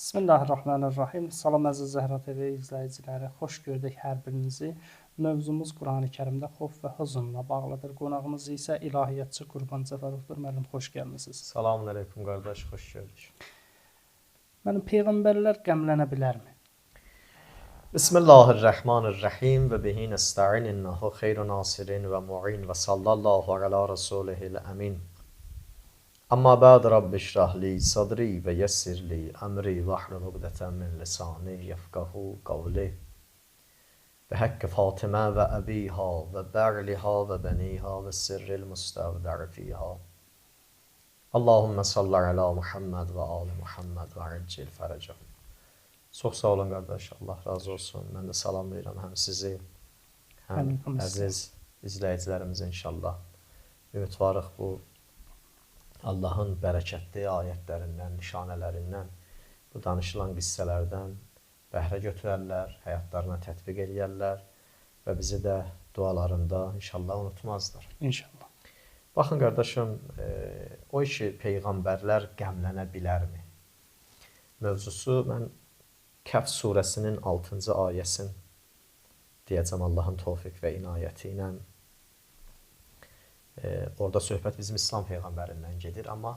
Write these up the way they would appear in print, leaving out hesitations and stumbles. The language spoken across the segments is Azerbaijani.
Bismillahirrahmanirrahim. Salam əziz Zəhra TV izləyiciləri. Xoş gördük hər birinizi. Mövzumuz Qurani-Kərimdə xof və hüznlə bağlıdır. Qonağımız isə ilahiyyatçı Qurban Cəfərovdur. Müəllim, xoş gəlmisiniz. Salamünaleyküm qardaş, xoş gördük. Mənim peyğəmbərlər qəmlənə bilərmi? Bismillahirrahmanirrahim və bihi nesta'in innehu xeyru nasirin və mu'in və sallallahu ala rasulihil əmin. Amma ba'd rabbi şrah li sadri və yessir li əmri vahlul uqdeten min lisani yefqahu qavli. Bi haqqi Fatimə və əbiha və ba'liha və baniha və sirril mustavdar fiha. Allahümme salli ala Muhammed və ali Muhammed və accil fərəcəm. Çox sağ olun qardaş, Allah razı olsun. Mən də salamlayıram həm sizi, həm əziz izləyicilərimizi inşallah. Ümidvarıq bu Allahın bərəkətli ayətlərindən, nişanələrindən, bu danışılan qissələrdən bəhrə götürərlər, həyatlarına tətbiq edərlər və bizi də dualarında inşallah unutmazlar. İnşallah. Baxın qardaşım, o ki peyğəmbərlər qəmlənə bilərmi? Mövzusu mən Kəf surəsinin 6-cı ayəsini deyəcəm Allahın tövfiq və inayəti ilə. Orada söhbət bizim İslam peyğəmbərindən gedir, amma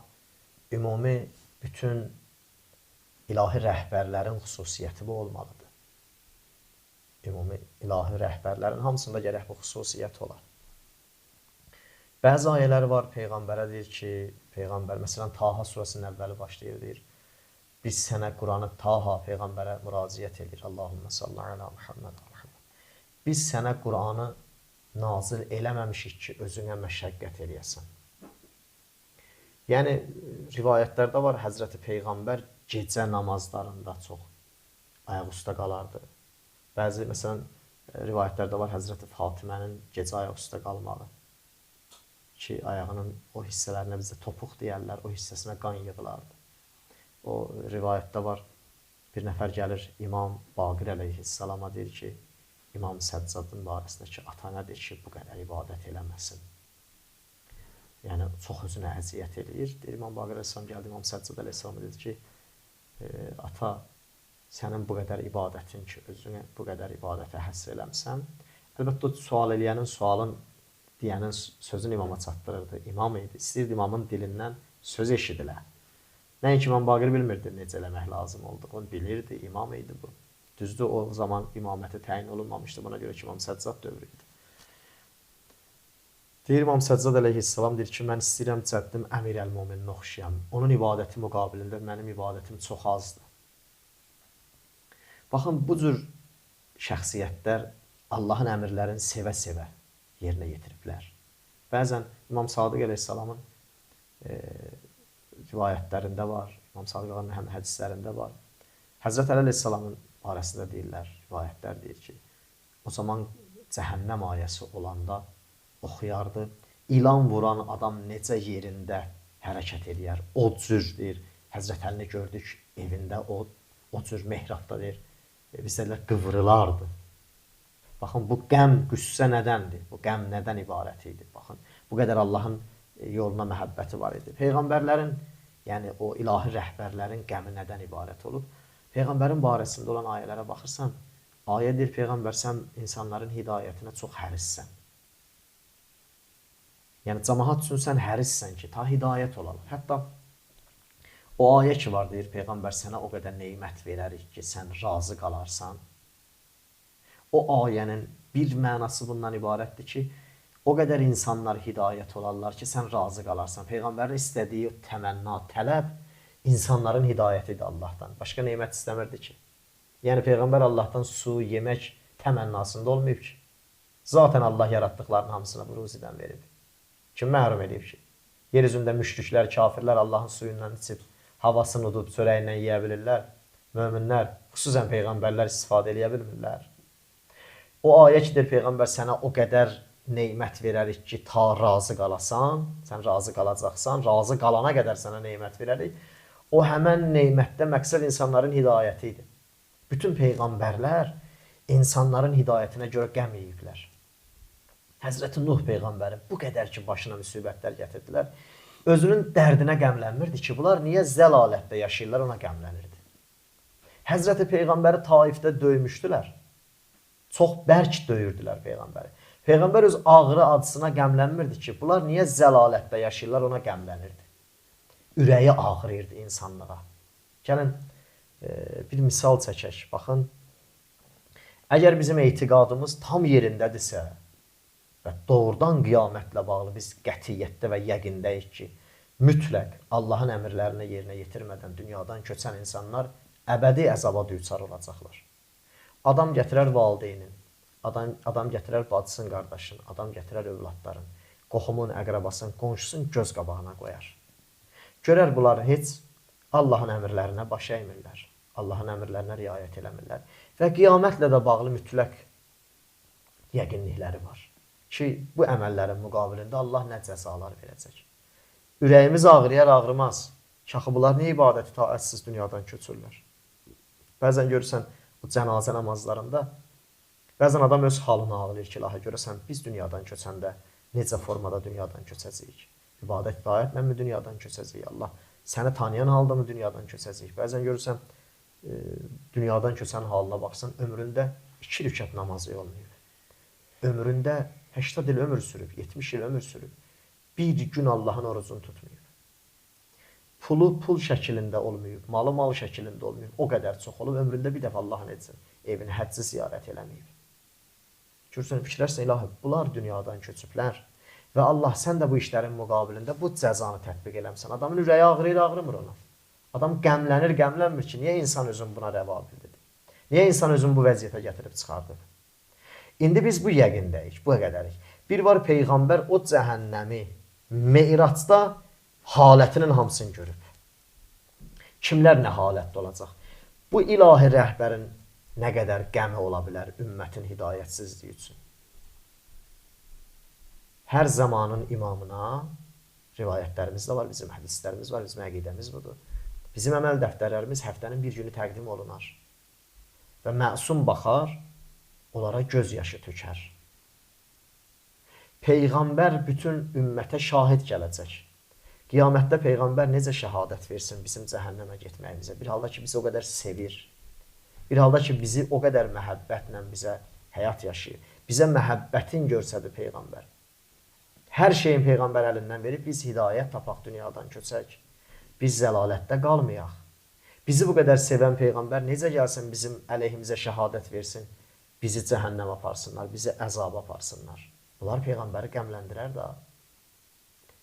ümumi bütün ilahi rəhbərlərin xüsusiyyəti bu olmalıdır. Ümumi ilahi rəhbərlərin hamısında gərək bu xüsusiyyət olar. Bəzi ayələr var, peyğəmbərə deyir ki, peyğəmbər, məsələn, Taha surəsinin əvvəli başlayır, deyir, biz sənə Quranı Taha peyğəmbərə müraciət edir. Allahümme salli ala Muhammed. Biz sənə Quranı nazil eləməmişik ki, özünə məşəqqət eləyəsən. Yəni, rivayətlərdə var, Həzrəti Peyğəmbər gecə namazlarında çox ayaq üstə qalardı. Bəzi, məsələn, rivayətlərdə var, Həzrəti Fatimənin gecə ayaq üstə qalmağı ki, ayağının o hissələrinə bizə topuq deyərlər, o hissəsinə qan yığılardı. O rivayətdə var, bir nəfər gəlir, İmam Baqir əleyhissalama deyir ki, İmam Səccadın barəsində ki, ata nədir ki, bu qədər ibadət eləməsin. Yəni, çox özünə əziyyət eləyir. Deyir, İmam Baqir əleyhissalam gəldi, İmam Səccad əleyhissalam dedi ki, ata, sənin bu qədər ibadətin ki, özünə bu qədər ibadətə həsr eləmsən. Əlbəttə, sual eləyənin, sualın deyənin sözünü imama çatdırırdı. İmam idi, istəyirdi imamın dilindən söz eşidilə. Nəinki İmam Baqir bilmirdi necə eləmək lazım oldu. O bilirdi, imam idi bu. Düzdür, o zaman imaməti təyin olunmamışdı. Buna görə ki, İmam Səccad dövrü idi. Deyir, İmam Səccad əleyhissalam deyir ki, mən istəyirəm cəddim əmir əl-müminin oxşayam. Onun ibadəti müqabilində mənim ibadətim çox azdır. Baxın, bu cür şəxsiyyətlər Allahın əmrlərini sevə-sevə yerinə yetiriblər. Bəzən İmam Sadiq əleyhissalamın rivayətlərində var, İmam Sadiq ağanın həm hədislərində var. Həzrət Əli əleyhissalamın barəsində deyirlər, rivayətlər deyir ki, o zaman cəhənnəm ayəsi olanda oxuyardı. İlan vuran adam necə yerində hərəkət edir, o cür deyir, Həzrət Əlini gördük evində, o cür mehrabda deyir, bizlərlə qıvrılardı. Baxın, bu qəm, qüssə nədəndir? Bu qəm nədən ibarət idi? Baxın, bu qədər Allahın yoluna məhəbbəti var idi. Peyğəmbərlərin, yəni o ilahi rəhbərlərin qəmi nədən ibarət olub? Peyğəmbərin barəsində olan ayələrə baxırsan, ayə deyir, Peyğəmbər, sən insanların hidayətinə çox hərissən. Yəni, cəmaat üçün sən hərissən ki, ta hidayət olalım. Hətta o ayə ki var, deyir, Peyğəmbər, sənə o qədər neymət verərik ki, sən razı qalarsan. O ayənin bir mənası bundan ibarətdir ki, o qədər insanlar hidayət olarlar ki, sən razı qalarsan. Peyğəmbərin istədiyi təmənna, tələb, insanların hidayətidir Allahdan. Başqa neymət istəmirdi ki. Yəni, Peyğəmbər Allahdan su, yemək təmənnasında olmayıb ki. Zaten Allah yaratdıqlarının hamısına bu ruzidən verib. Kim məhrum edib ki? Yer üzündə müşriklər, kafirlər Allahın suyundan içib, havasını udub, çörəyindən yeyə bilirlər. Möminlər, xüsusən Peyğəmbərlər istifadə edə bilmirlər. O ayə kidir, Peyğəmbər sənə o qədər neymət verərik ki, ta razı qalasan, sən razı qalacaqsan, razı qalana qədər sənə neymət verərik. O həmən neymətdə məqsəd insanların hidayəti idi. Bütün peyğəmbərlər insanların hidayətinə görə qəm yeyiblər. Həzrəti Nuh peyğəmbəri bu qədər ki, başına müsibətlər gətirdilər. Özünün dərdinə qəmlənmirdi ki, bunlar niyə zəlalətdə yaşayırlar, ona qəmlənirdi. Həzrəti Peyğəmbəri Taifdə döymüşdülər. Çox bərk döyürdülər Peyğəmbəri. Peyğəmbər öz ağrı acısına qəmlənmirdi ki, bunlar niyə zəlalətdə yaşayırlar, ona qəmlənirdi. Ürəyi ağrıyırdı insanlara. Gəlin, bir misal çəkək. Baxın, əgər bizim etiqadımız tam yerindədirsə və doğrudan qiyamətlə bağlı biz qətiyyətdə və yəqindəyik ki, mütləq Allahın əmrlərini yerinə yetirmədən dünyadan köçən insanlar əbədi əzaba düçar olacaqlar. Adam gətirər valideynin, adam gətirər bacısın, qardaşın, adam gətirər övladların, qohumun, əqrəbasının, qonşusun göz qabağına qoyar. Görər bunlar heç Allahın əmrlərinə baş əymirlər, Allahın əmrlərinə riayət eləmirlər və qiyamətlə də bağlı mütləq yəqinlikləri var ki, bu əməllərin müqabilində Allah nə cəzalar verəcək. Ürəyimiz ağrıyar, ağrımaz. Şaxı bunlar niyə ibadəti taətsiz dünyadan köçürlər? Bəzən görürsən, bu cənazə namazlarında bəzən adam öz halını ağlayır ki, ilahi görəsən, biz dünyadan köçəndə necə formada dünyadan köçəcəyik? İbadət itaətlə mi dünyadan köçəcəyik? Allah səni tanıyan halda mı dünyadan köçəcəyik? Bəzən görürsən, dünyadan köçən halına baxsan, ömründə 2 rükət namazı olmayıb. Ömründə 80 il ömür sürüb, 70 il ömür sürüb. Bir gün Allahın orucunu tutmayıb. Pulu pul şəklində olmayıb, malı mal şəklində olmayıb. O qədər çox olub, ömründə bir dəfə Allahın evini, həcci ziyarət eləməyib. Görürsən, fikirlərsən, ilahi, bunlar dünyadan köçüblər və Allah, sən də bu işlərin müqabilində bu cəzanı tətbiq eləmsən. Adamın ürəyi ağrıyır, ağrımır ona. Adam qəmlənir, qəmlənmir ki, niyə insan özün buna rəva bildir? Niyə insan özün bu vəziyyətə gətirib çıxardı? İndi biz bu yəqindəyik, bu qədərik. Bir var Peyğəmbər o cəhənnəmi Meyracda halətinin hamısını görüb. Kimlər nə halətdə olacaq? Bu ilahi rəhbərin nə qədər qəmi ola bilər ümmətin hidayətsizliyi üçün? Hər zamanın imamına rivayətlərimiz də var, bizim hədislərimiz var, bizim əqidəmiz budur. Bizim əməl dəftərlərimiz həftənin bir günü təqdim olunar və məsum baxar, onlara göz yaşı tökər. Peyğəmbər bütün ümmətə şahid gələcək. Qiyamətdə Peyğəmbər necə şəhadət versin bizim cəhənnəmə getməyimizə? Bir halda ki, bizi o qədər sevir. Bir halda ki, bizi o qədər məhəbbətlə bizə həyat yaşayır. Bizə məhəbbətin görsədir Peyğəmbər. Hər şeyin Peyğəmbər əlindən verib, biz hidayət tapaq dünyadan köçək. Biz zəlalətdə qalmayaq. Bizi bu qədər sevən Peyğəmbər necə gəlsin bizim əleyhimizə şəhadət versin? Bizi cəhənnəm aparsınlar, bizi əzab aparsınlar. Bunlar Peyğəmbəri qəmləndirər da.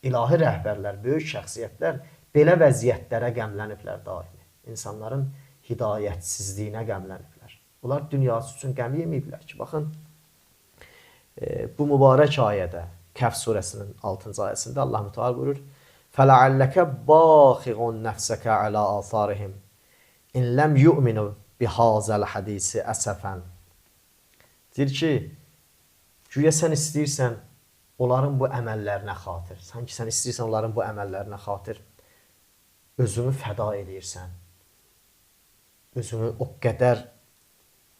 İlahi rəhbərlər, böyük şəxsiyyətlər belə vəziyyətlərə qəmləniblər daimi. İnsanların hidayətsizliyinə qəmləniblər. Bunlar dünyası üçün qəm yeməyiblər ki, baxın, bu mübarək ayədə, Kəhf surəsinin 6-cı ayəsində Allah Müteala buyurur, فَلَعَلَّكَ بَاخِعٌ نَفْسَكَ عَلَى آثَارِهِمْ إِنْ لَمْ يُؤْمِنُوا بِهَذَا الْحَدِيثِ أَسَفًا. Deyir ki, güya sən istəyirsən onların bu əməllərinə xatir, sanki sən istəyirsən onların bu əməllərinə xatir özünü fəda edirsən, özünü o qədər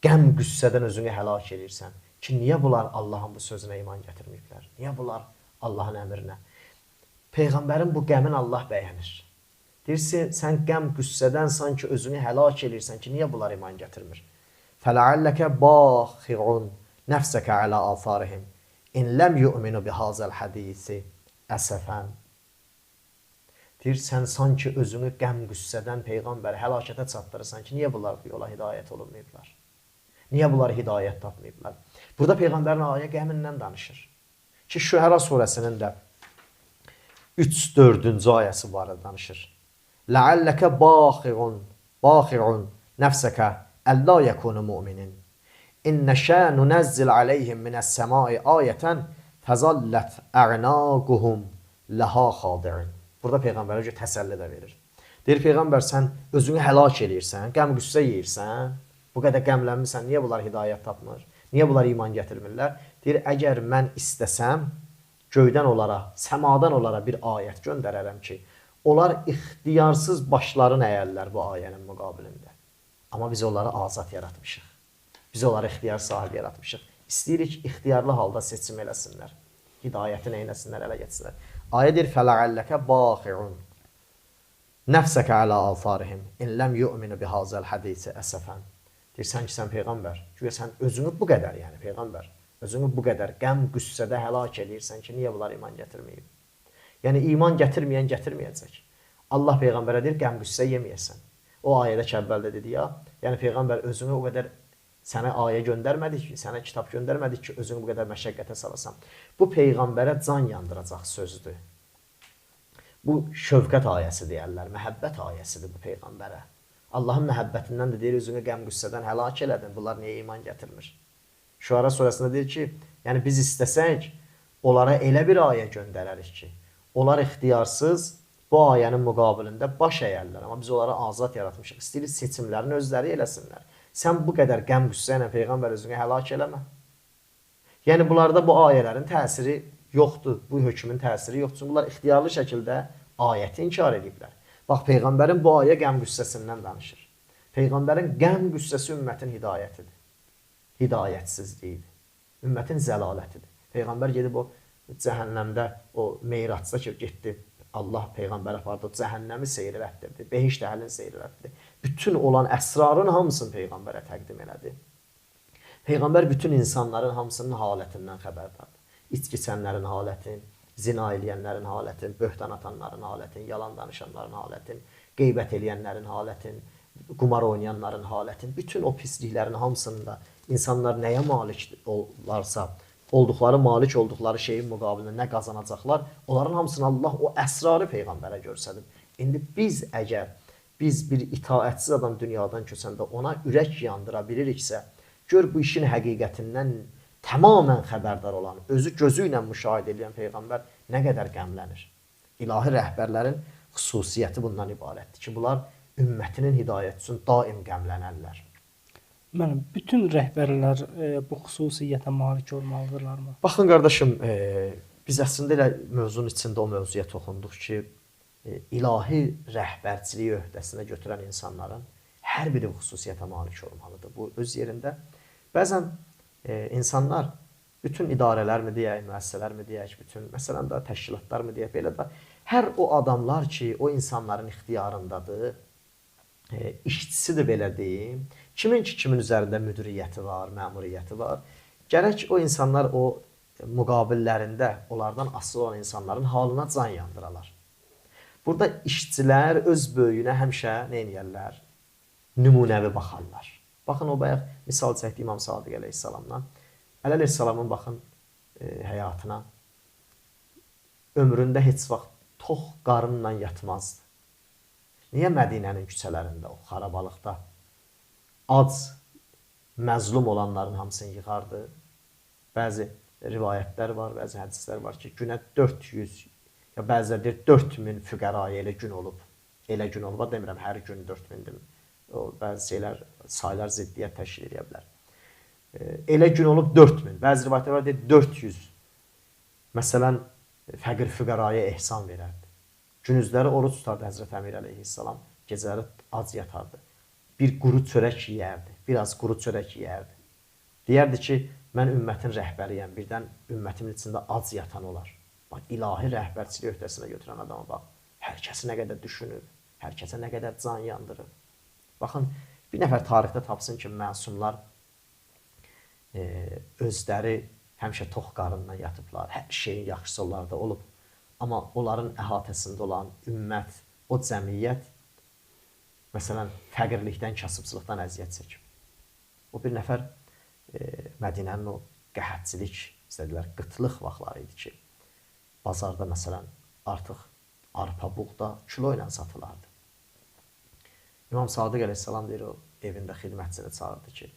qəm qüssədən özünü həlak edirsən ki, niyə bunlar Allahın bu sözünə iman gətirməyiblər? Niyə bunlar Allahın əmrinə? Peyğəmbərin bu qəmin Allah bəyənir. Deyirsən, sən qəm qüssədən sanki özünü həlak edirsən ki, niyə bunlar iman gətirmir? فَلَعَلَّكَ بَاخِعٌ نَفْسَكَ عَلَى آثَارِهِمْ إِنْ لَمْ يُؤْمِنُوا بِهَذَا الْحَدِيثِ أَسَفًا. Deyir, sən sanki özünü qəm qüssədən Peyğəmbəri həlakətə çatdırırsan ki, niyə bunlar bu yola hidayət olunmayıblar? Niyə bunlar hidayət tapmayıblar? Burada Peyğəmbərin ayə qəmindən danışır. Ki, Şüəra surəsinin də 3-4-cü ayəsi barədə danışır. لَعَلَّكَ بَاخِعٌ نَفْسَكَ أَلَّا يَكُونُ مُؤْمِنٍ إِنَّ شَاءَ نُنَزِّلْ عَلَيْهِمْ مِنَ السَّمَاءِ آيَةً فَظَلَّتْ أَعْنَاقُهُمْ لَهَا خَاضِعِينَ. Burada Peyğəmbərə təsəlli də verir. Deyir, Peyğəmbər, sən özünü həlak edirsən, qəm qüssə yeyirsən, bu qədər qəmlənmirsən, niyə bunlar hidayət tapmır? Niyə bunlar iman gətirmirlər? Deyir, əgər mən istəsəm, göydən onlara, səmadan onlara bir ayət göndərərəm ki, onlar ixtiyarsız başlarını əyərlər bu ayənin müqabilində. Amma biz onları azad yaratmışıq. Biz onları ixtiyar sahibi yaratmışıq. İstəyirik ixtiyarlı halda seçim eləsinlər. Hidayətin eyləsinlər, ələ geçsinlər. Ayə deyir, فَلَعَلَّكَ بَاخِعٌ. Nəfsəkə alə alfarihim in ləm yu'minu bihazal hadisi əsəfən. Deyirsən ki, sən peyğəmbər, güya sən özünü bu qədər, yəni peyğəmbər, özünü bu qədər qəm, qüssədə həlak eləyirsən ki, niyə bunlar iman gətirməyib? Yəni iman gətirməyən gətirməyəcək. Allah peyğəmbərə deyir, qəm, qüssə yeməyəsən. O ayədə ki, əvvəldə dedi ya, yəni peyğəmbər özünü o qədər sənə ayə göndərmədik ki, sənə kitab göndərmədik ki, özünü bu qədər məşəqqətə salasan. Bu peyğəmbərə can yandıracaq sözdür. Bu şövqət ayəsi deyərlər, məhəbbət ayəsidir bu peyğəmbərə. Allahın məhəbbətindən də deyir, özünü qəm qüssədən həlak elədin, bunlar niyə iman gətirmir? Şuara surəsində deyir ki, yəni biz istəsək, onlara elə bir ayə göndərərik ki, onlar ixtiyarsız bu ayənin müqabilində baş əyərlər, amma biz onlara azad yaratmışıq. İstəyirik seçimlərini özləri eləsinlər. Sən bu qədər qəm qüssə ilə peyğəmbər özünü həlak eləmə. Yəni bunlarda bu ayələrin təsiri yoxdur, bu hökmün təsiri yoxdur. Çünki bunlar ixtiyarlı şəkildə ayəti inkar ediblər. Bax, peyğəmbərin bu ayə qəm qüssəsindən danışır. Peyğəmbərin qəm qüssəsi ümmətin hidayətidir. Hidayətsizliyidir. Ümmətin zəlalətidir. Peyğəmbər gedib o cəhənnəmdə, o Meyracda ki, getdi. Allah peyğəmbər apardı, cəhənnəmi seyr elətdirdi, behişt əhlini seyr elətdirdi. Bütün olan əsrarın hamısını peyğəmbərə təqdim elədi. Peyğəmbər bütün insanların hamısının halətindən xəbərdardır. İçki içənlərin halətini, zina eləyənlərin halətini, böhtan atanların halətini, yalan danışanların halətini, qeybət eləyənlərin halətini, qumar oynayanların halətini, bütün o pisliklərin hamısında insanlar nəyə malik olarsa, malik olduqları şeyin müqabilində nə qazanacaqlar, onların hamısını Allah o əsrarı peyğəmbərə göstərib. İndi əgər biz bir itaətsiz adam dünyadan köçəndə ona ürək yandıra biliriksə, gör bu işin həqiqətindən tamamən xəbərdar olan, özü gözü ilə müşahidə edən peyğəmbər nə qədər qəmlənir. İlahi rəhbərlərin xüsusiyyəti bundan ibarətdir ki, bunlar ümmətinin hidayəti üçün daim qəmlənərlər. Müəllim, bütün rəhbərlər bu xüsusiyyətə malik olmalıdırlarmı? Baxın qardaşım, biz əslində elə mövzunun içində o mövzuya toxunduq ki, ilahi rəhbərçiliyi öhdəsinə götürən insanların hər biri xüsusiyyətə malik olmalıdır. Bu öz yerində. Bəzən insanlar bütün idarələrmi deyək, müəssisələrmi deyək, bütün məsələn də təşkilatlarmı deyək, belə də hər o adamlar ki, o insanların ixtiyarındadır, işçisidir belə deyim, kimin üzərində müdiriyyəti var, məmuriyyəti var, gərək o insanlar o müqabillərində onlardan asılı olan insanların halına can yandıralar. Burada işçilər öz böyüyünə həmişə nə edirlər? Nümunəvi baxarlar. Baxın, o bayaq misal çəkdi İmam Sadiq əleyhissalamdan. Əli əleyhissalamın baxın həyatına. Ömründə heç vaxt tox qarınla yatmazdı. Niyə Mədinənin küçələrində, o xarabalıqda ac, məzlum olanların hamısını yığardı? Bəzi rivayətlər var, bəzi hədislər var ki, günə 400, ya bəziləri deyir 4000 füqəraya elə gün olub. Elə gün olub, demirəm hər gün 4000-dir. O bəzi şeylər, saylar ziddiyyət təşkil edə bilər. Elə gün olub 4000, bəzi rivayətlər var deyir 400. Məsələn, fəqir füqəraya ehsan verərdi. Günüzləri oruç tutardı Həzrət Əmir əleyhissalam, gecələri ac yatardı. Bir quru çörək yeyərdi, biraz quru çörək yeyərdi. Deyərdi ki, mən ümmətin rəhbəriyəm, birdən ümmətimin içində ac yatan olar. Bax, ilahi rəhbərçiliyi öhdəsinə götürən adama bax, hər kəsi nə qədər düşünür, hər kəsə nə qədər can yandırır. Baxın, bir nəfər tarixdə tapsın ki, məsumlar özləri həmişə tox qarınla yatıblar, hər şeyin yaxşısı onlarda olub. Amma onların əhatəsində olan ümmət, o cəmiyyət, məsələn, fəqirlikdən, kasıbçılıqdan əziyyət çəkib. O bir nəfər Mədinənin o qəhətçilik, istədilər, qıtlıq vaxtları idi ki, bazarda məsələn, artıq arpa, buğda kilo ilə satılardı. İmam Sadiq əleyhissalam deyir, o evində xidmətçini çağırdı ki,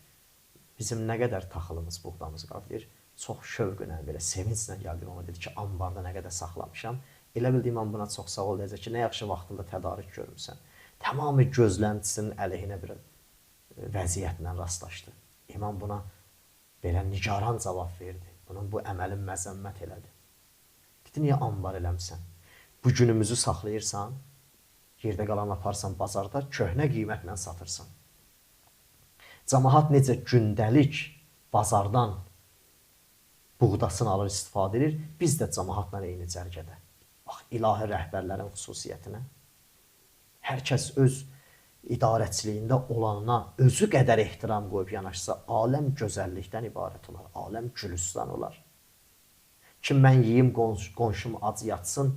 bizim nə qədər taxılımız, buğdamız qaldı, deyir, çox şövqünə, belə sevinclə gəldi ona, dedi ki, ambarda nə qədər saxlamışam. Elə bildi imam buna çox sağ ol deyəcək ki, nə yaxşı vaxtında tədarük görmüsən. Tamamı gözləntisinin əleyhinə bir vəziyyətlə rastlaşdı. İmam buna belə nigaran cavab verdi. Bunun bu əməlin məzəmmət elədi. Dedi, niyə ambar eləmsən? Bu günümüzü saxlayırsan, yerdə qalan aparsan bazarda, köhnə qiymətlə satırsan. Cəmaət necə gündəlik bazardan buğdasını alır, istifadə edir, biz də cəmaətlə eyni cərgədə. Bax, ilahi rəhbərlərin xüsusiyyətinə. Hər kəs öz idarəçiliyində olanına özü qədər ehtiram qoyub yanaşsa, aləm gözəllikdən ibarət olar, aləm gülüstan olar. Ki, mən yeyim, qonşum ac yatsın,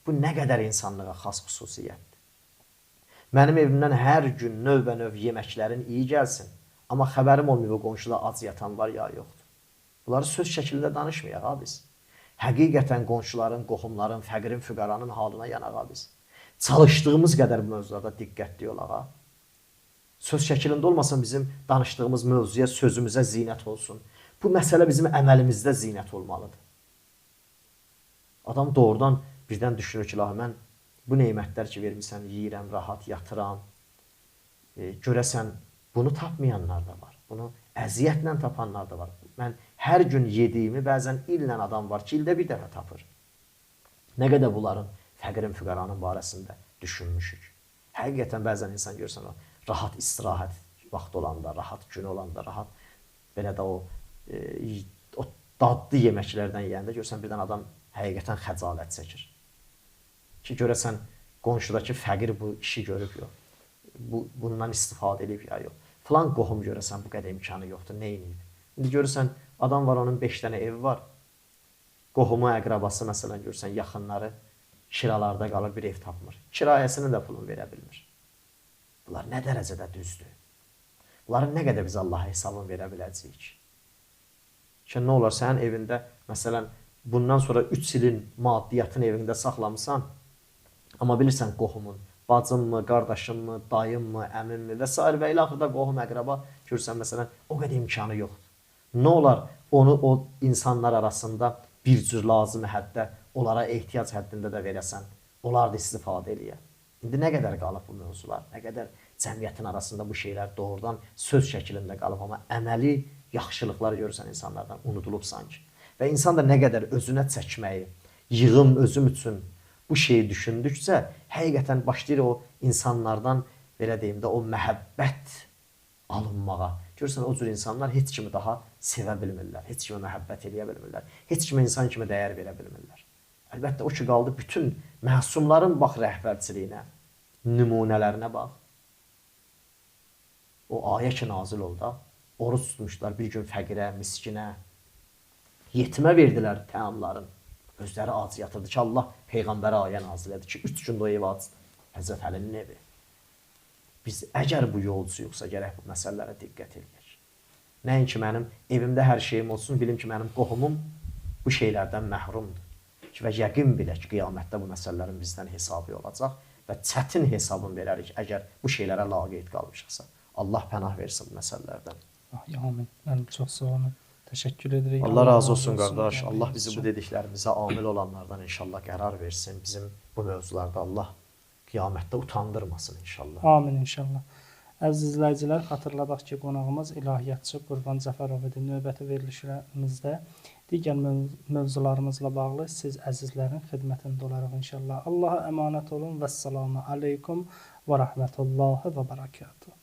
bu nə qədər insanlığa xas xüsusiyyətdir. Mənim evimdən hər gün növbə-növ yeməklərin iyi gəlsin, amma xəbərim olmuyor, o qonşuda ac yatan var ya yoxdur. Bunları söz şəkildə danışmayaq ha biz. Həqiqətən qonşuların, qohumların, fəqirin, füqaranın halına yanaq ha biz. Çalışdığımız qədər bu mövzularda diqqətli olaq. Söz şəklində olmasın bizim danışdığımız mövzuya, sözümüzə zinət olsun. Bu məsələ bizim əməlimizdə zinət olmalıdır. Adam doğrudan birdən düşünür ki, mən bu neymətlər ki vermirsən, yeyirəm, rahat yatıram. Görəsən, bunu tapmayanlar da var. Bunu əziyyətlə tapanlar da var. Mən hər gün yediyimi bəzən illə adam var ki, ildə bir dəfə tapır. Nə qədər bunların fəqirin, füqaranın barəsində düşünmüşük. Həqiqətən bəzən insan görsən, rahat istirahət vaxtı olanda, rahat gün olanda, rahat belə də o dadlı yeməklərdən yeyəndə görsən, birdən adam həqiqətən xəcalət çəkir. Ki, görəsən, qonşudakı fəqir bu işi görüb yox. Bundan istifadə edib ya yox. Falan qohum görəsən, bu qədər imkanı yoxdur, nə edib? İndi görürsən, adam var, onun 5 dənə evi var. Qohumu, əqrabası, məsələn, görürsən, yaxınları kiralarda qalır, bir ev tapmır. Kirayəsini də pulunu verə bilmir. Bunlar nə dərəcədə düzdür? Bunların nə qədər biz Allaha hesabını verə biləcəyik? Ki, nə olar, sənin evində, məsələn, bundan sonra 3 ilin maddiyyatını evində saxlamısan, amma bilirsən, qohumun, bacınmı, qardaşınmı, dayınmı, əminmi və s. və ilə axırda qohum, əqraba görürsən, məsələn, o qədər imkanı yoxdur. Nə olar, onu o insanlar arasında bir cür lazım həddə, onlara ehtiyac həddində də verəsən, onlar da istifadə eləyər. İndi nə qədər qalıb bu mövzular, nə qədər cəmiyyətin arasında bu şeylər doğrudan söz şəklində qalıb, amma əməli yaxşılıqlar görürsən insanlardan, unudulub sanki. Və insan da nə qədər özünə çəkməyi, yığım özüm üçün bu şeyi düşündükcə, həqiqətən başlayır o insanlardan, belə deyim də, o məhəbbət alınmağa. Görürsən, o cür insanlar heç kimi daha sevə bilmirlər, heç kimi məhəbbət eləyə bilmirlər, heç kimi insan kimi dəyər verə bilmirlər. Əlbəttə, o ki, qaldı bütün məsumların bax rəhbərçiliyinə, nümunələrinə bax. O ayə ki, nazil oldu, oruç tutmuşlar bir gün fəqirə, miskinə, yetimə verdilər təamların. Özləri ac yatırdı ki, Allah Peyğəmbərə ayə nazil edir ki, 3 gündə o ev acdır. Həzrət Əlinin evi. Biz əgər bu yolcuyuqsa, gərək bu məsələlərə diqqət edək. Nəinki mənim evimdə hər şeyim olsun, bilim ki, mənim qohumum bu şeylərdən məhrumdur. Və yəqin bilək, qiyamətdə bu məsələlərin bizdən hesabı olacaq və çətin hesabını verərik, əgər bu şeylərə laqeyd qalmışıqsa. Allah pənah versin bu məsələlərdən. Amin. Mən çox sağ olun. Təşəkkür edirik. Allah razı olsun, qardaş. Allah bizi bu dediklərimizə amil olanlardan inşallah qərar versin. Bizim bu mövzularda Allah qiyamətdə utandırmasın inşallah. Amin inşallah. Əziz izləyicilər, xatırladaq ki, qonağımız ilahiyyatçı Qurban Cəfərov idi. Növbəti verilişlərimizdə digər mövzularımızla bağlı siz əzizlərin xidmətində olaraq inşallah. Allaha əmanət olun və səlamu aleykum və rəhmətullahi və bərəkatuhu.